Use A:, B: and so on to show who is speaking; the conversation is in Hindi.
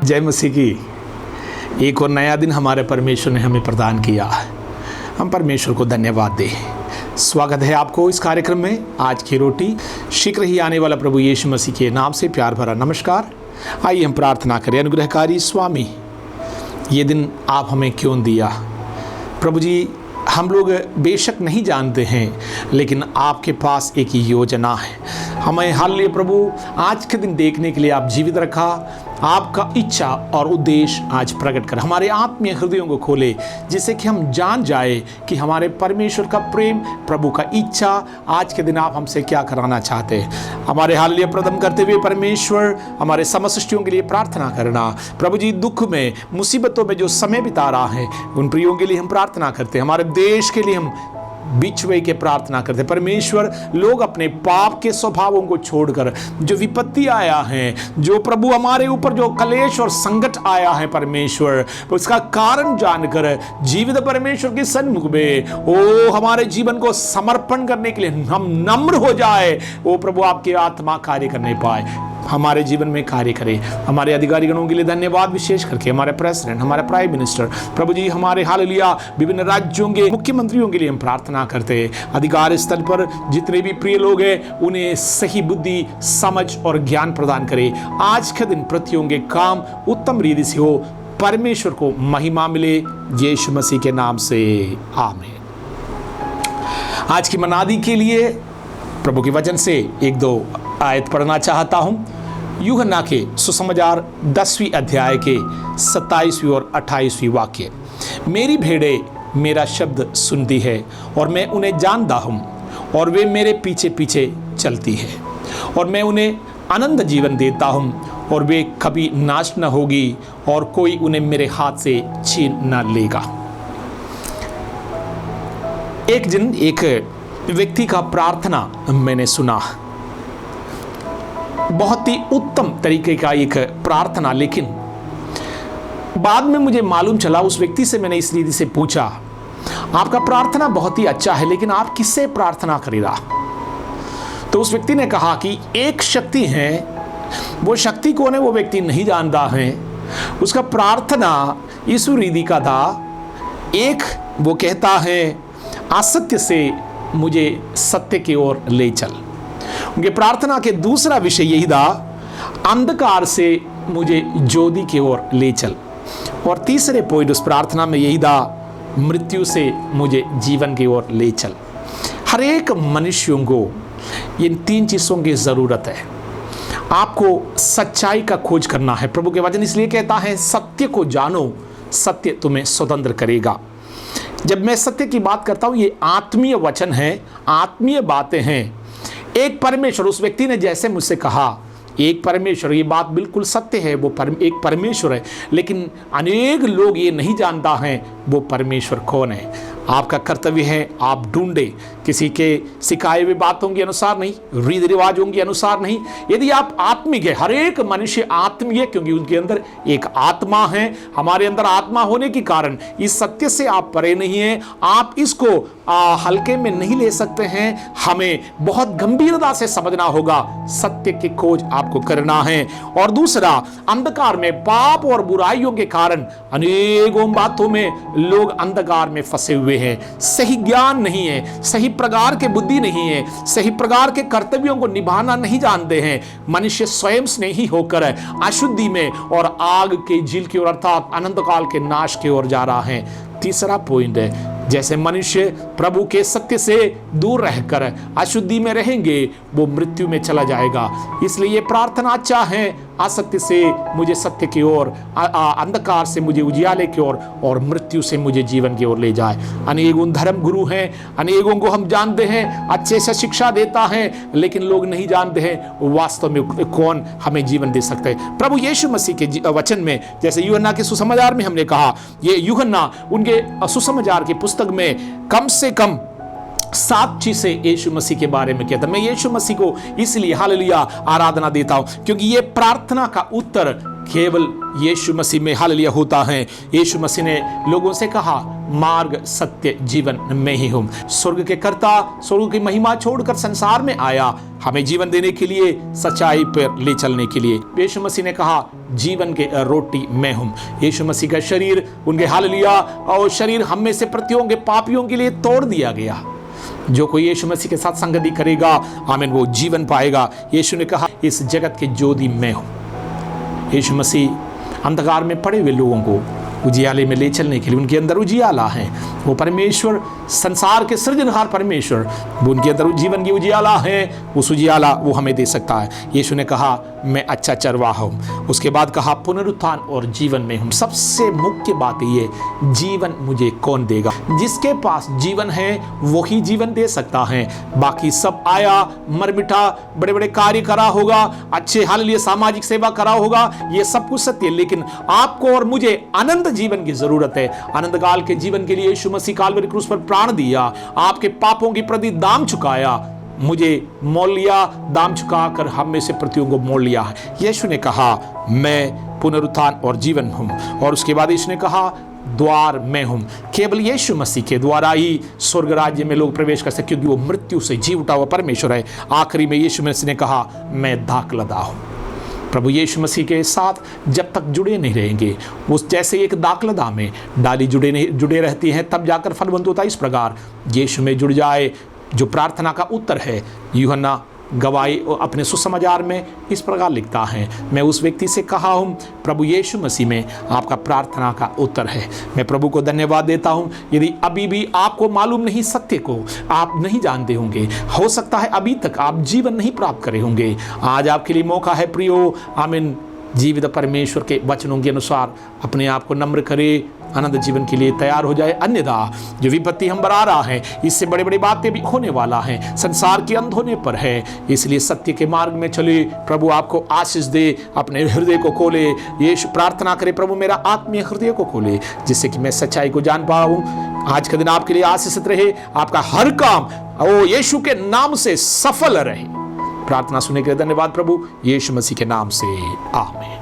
A: जय मसीह की। एक और नया दिन हमारे परमेश्वर ने हमें प्रदान किया। हम परमेश्वर को धन्यवाद दें। स्वागत है आपको इस कार्यक्रम में। आज की रोटी शीघ्र ही आने वाला प्रभु यीशु मसीह के नाम से प्यार भरा नमस्कार। आइए हम प्रार्थना करें। अनुग्रहकारी स्वामी, ये दिन आप हमें क्यों दिया? प्रभु जी, हम लोग बेशक नहीं जानते हैं, लेकिन आपके पास एक योजना है। हमें हालेलुया प्रभु, आज के दिन देखने के लिए आप जीवित रखा। आपका इच्छा और उद्देश्य आज प्रकट कर हमारे आत्मीय हृदयों को खोले, जिससे कि हम जान जाए कि हमारे परमेश्वर का प्रेम, प्रभु का इच्छा आज के दिन आप हमसे क्या कराना चाहते हैं। हमारे हालेलुया प्रथम करते हुए परमेश्वर, हमारे समस्त सृष्टियों के लिए प्रार्थना करना। प्रभु जी, दुख में, मुसीबतों में जो समय बिता रहा है, उन प्रियों के लिए हम प्रार्थना करते हैं। हमारे देश के लिए हम बिछुए के प्रार्थना करते। परमेश्वर, लोग अपने पाप के स्वभावों को छोड़कर, जो विपत्ति आया है, जो प्रभु हमारे ऊपर जो कलेश और संकट आया है, परमेश्वर उसका कारण जानकर जीवित परमेश्वर के सन्मुख में ओ हमारे जीवन को समर्पण करने के लिए हम नम्र हो जाए। ओ प्रभु, आपकी आत्मा कार्य करने पाए, हमारे जीवन में कार्य करे। हमारे अधिकारीगणों के लिए धन्यवाद, विशेष करके हमारे प्रेसिडेंट, हमारे प्राइम मिनिस्टर, प्रभु जी, हमारे हालेलुया विभिन्न राज्यों के मुख्यमंत्रियों के लिए हम प्रार्थना करते हैं। अधिकार स्थल पर जितने भी प्रिय लोग हैं, उन्हें सही बुद्धि, समझ और ज्ञान प्रदान करे। आज के दिन प्रतियों के काम उत्तम रीति से हो। परमेश्वर को महिमा मिले, यीशु मसीह के नाम से आमीन। आज की मनादी के लिए प्रभु के वचन से एक दो आयत पढ़ना चाहता हूं। यूहन्ना के सुसमाचार 10वीं अध्याय के 27वीं और 28वीं वाक्य। मेरी भेड़ें मेरा शब्द सुनती है और मैं उन्हें जानता हूं, और वे मेरे पीछे पीछे चलती है, और मैं उन्हें अनंत जीवन देता हूं, और वे कभी नाश न होगी, और कोई उन्हें मेरे हाथ से छीन न लेगा। एक दिन एक व्यक्ति का प्रार्थना मैंने सुना। बहुत ही उत्तम तरीके का एक प्रार्थना, लेकिन बाद में मुझे मालूम चला, उस व्यक्ति से मैंने इस रीति से पूछा, आपका प्रार्थना बहुत ही अच्छा है, लेकिन आप किससे प्रार्थना करेगा? तो उस व्यक्ति ने कहा कि एक शक्ति है, वो शक्ति कौन है वो व्यक्ति नहीं जानता है। उसका प्रार्थना इस रीति का था, एक वो कहता है, असत्य से मुझे सत्य की ओर ले चल। उनके प्रार्थना के दूसरा विषय यही था, अंधकार से मुझे ज्योति की ओर ले चल। और तीसरे पॉइंट उस प्रार्थना में यही था, मृत्यु से मुझे जीवन की ओर ले चल। हर एक मनुष्यों को इन तीन चीज़ों की ज़रूरत है। आपको सच्चाई का खोज करना है। प्रभु के वचन इसलिए कहता है, सत्य को जानो, सत्य तुम्हें स्वतंत्र करेगा। जब मैं सत्य की बात करता हूं, ये आत्मीय वचन है, आत्मीय बातें हैं। एक परमेश्वर, उस व्यक्ति ने जैसे मुझसे कहा, एक परमेश्वर, ये बात बिल्कुल सत्य है, वो एक परमेश्वर है, लेकिन अनेक लोग ये नहीं जानता हैं वो परमेश्वर कौन है। आपका कर्तव्य है, आप ढूंढे, किसी के सिखाए हुए बातों के अनुसार नहीं, रीति रिवाजों के अनुसार नहीं। यदि आप आत्मिक है, हर एक मनुष्य आत्मिक है, क्योंकि उनके अंदर एक आत्मा है। हमारे अंदर आत्मा होने के कारण इस सत्य से आप परे नहीं हैं। आप इसको हल्के में नहीं ले सकते हैं। हमें बहुत गंभीरता से समझना होगा। सत्य की खोज आपको करना है। और दूसरा, अंधकार में, पाप और बुराइयों के कारण अनेकों बातों में लोग अंधकार में फंसे हुए हैं। सही ज्ञान नहीं है, सही प्रकार के बुद्धि नहीं है, सही प्रकार के कर्तव्यों को निभाना नहीं जानते हैं। मनुष्य स्वयं स्नेही होकर अशुद्धि में और आग के झील की ओर, अर्थात अनंत काल के नाश की ओर जा रहा है। तीसरा पॉइंट है, जैसे मनुष्य प्रभु के सत्य से दूर रहकर अशुद्धि में रहेंगे, वो मृत्यु में चला जाएगा। इसलिए ये प्रार्थना अच्छा है, असत्य से मुझे सत्य की ओर, अंधकार से मुझे उजियाले की ओर, और मृत्यु से मुझे जीवन की ओर ले जाए। अनेकों धर्म गुरु हैं, अनेकों को हम जानते हैं, अच्छे से शिक्षा देता है, लेकिन लोग नहीं जानते हैं वास्तव में कौन हमें जीवन दे सकता है। प्रभु यीशु मसीह के वचन में, जैसे यूहन्ना के सुसमाचार में हमने कहा, ये यूहन्ना उनके सुसमाचार की पुस्तक में कम से कम 7 चीजें यीशु मसीह के बारे में कहता है। मैं यीशु मसीह को इसलिए हालेलुया आराधना देता हूं, क्योंकि ये प्रार्थना का उत्तर केवल यीशु मसीह में हालेलुया होता है। यीशु मसीह ने लोगों से कहा, मार्ग सत्य जीवन में ही हूँ। स्वर्ग के कर्ता स्वर्ग की महिमा छोड़कर संसार में आया हमें जीवन देने के लिए, सच्चाई पर ले चलने के लिए। यीशु मसीह ने कहा, जीवन के रोटी मैं हूँ। यीशु मसीह का शरीर, उनके हालेलुया और शरीर हम में से प्रत्येक के पापियों के लिए तोड़ दिया गया। जो कोई यीशु मसीह के साथ संगति करेगा, आमीन, वो जीवन पाएगा। यीशु ने कहा, इस जगत के ज्योति मैं हूँ। यीशु मसीह अंधकार में पड़े हुए लोगों को उजियाले में ले चलने के लिए, उनके अंदर उजियाला है। वो परमेश्वर, संसार के सृजनहार परमेश्वर, वो उनके अंदर जीवन की उजियाला है। उस उजियाला वो हमें दे सकता है। यीशु ने कहा, मैं अच्छा चरवाहा हूँ। उसके बाद कहा, पुनरुत्थान और जीवन में हूँ। सबसे मुख्य बात ये, जीवन मुझे कौन देगा? जिसके पास जीवन है वही जीवन दे सकता है। बाकी सब आया, मर मिटा, बड़े बड़े कार्य करा होगा, अच्छे हालेलुया सामाजिक सेवा करा होगा, ये सब कुछ सत्य है, लेकिन आपको और मुझे अनंत जीवन की जरूरत है। अनंत काल के जीवन के लिए यीशु मसीह काल्वरी क्रूस पर प्राण दिया, आपके पापों की प्रति दाम चुकाया, मुझे मोल लिया, दाम चुकाकर हम में से प्रतियों को मोल लिया है। यीशु ने कहा, मैं पुनरुत्थान और जीवन हूं। और उसके बाद यीशु ने कहा, द्वार मैं हूं। केवल यीशु मसीह के द्वारा ही स्वर्ग राज्य में लोग प्रवेश कर सकते, क्योंकि वो मृत्यु से जी उठा हुआ परमेश्वर है। आखिरी में यीशु मसीह ने कहा, मैं दाखलदा हूं। प्रभु यीशु मसीह के साथ जब तक जुड़े नहीं रहेंगे, उस जैसे एक दाखलदा में डाली जुड़े रहती है, तब जाकर फलवंत होता है। इस प्रकार यीशु में जुड़ जाए, जो प्रार्थना का उत्तर है। यूहन्ना गवाही अपने सुसमाचार में इस प्रकार लिखता है, मैं उस व्यक्ति से कहा हूँ, प्रभु यीशु मसीह में आपका प्रार्थना का उत्तर है। मैं प्रभु को धन्यवाद देता हूँ। यदि अभी भी आपको मालूम नहीं, सत्य को आप नहीं जानते होंगे, हो सकता है अभी तक आप जीवन नहीं प्राप्त करे होंगे, आज आपके लिए मौका है प्रियो, आमीन, जीवित परमेश्वर के वचनों के अनुसार अपने आप को नम्र करे, अनंत जीवन के लिए तैयार हो जाए। अन्यथा जो विपत्ति हम बना रहा है, इससे बड़ी बड़ी बातें भी होने वाला है, संसार के अंत होने पर है। इसलिए सत्य के मार्ग में चले। प्रभु आपको आशीष दे, अपने हृदय को खोले। यीशु प्रार्थना करे, प्रभु मेरा आत्मीय हृदय को खोले, जिससे कि मैं सच्चाई को जान पाऊं। आज का दिन आपके लिए आशीषित रहे, आपका हर काम ओ यीशु के नाम से सफल रहे। प्रार्थना सुनने के लिए धन्यवाद प्रभु, यीशु मसीह के नाम से, आमीन।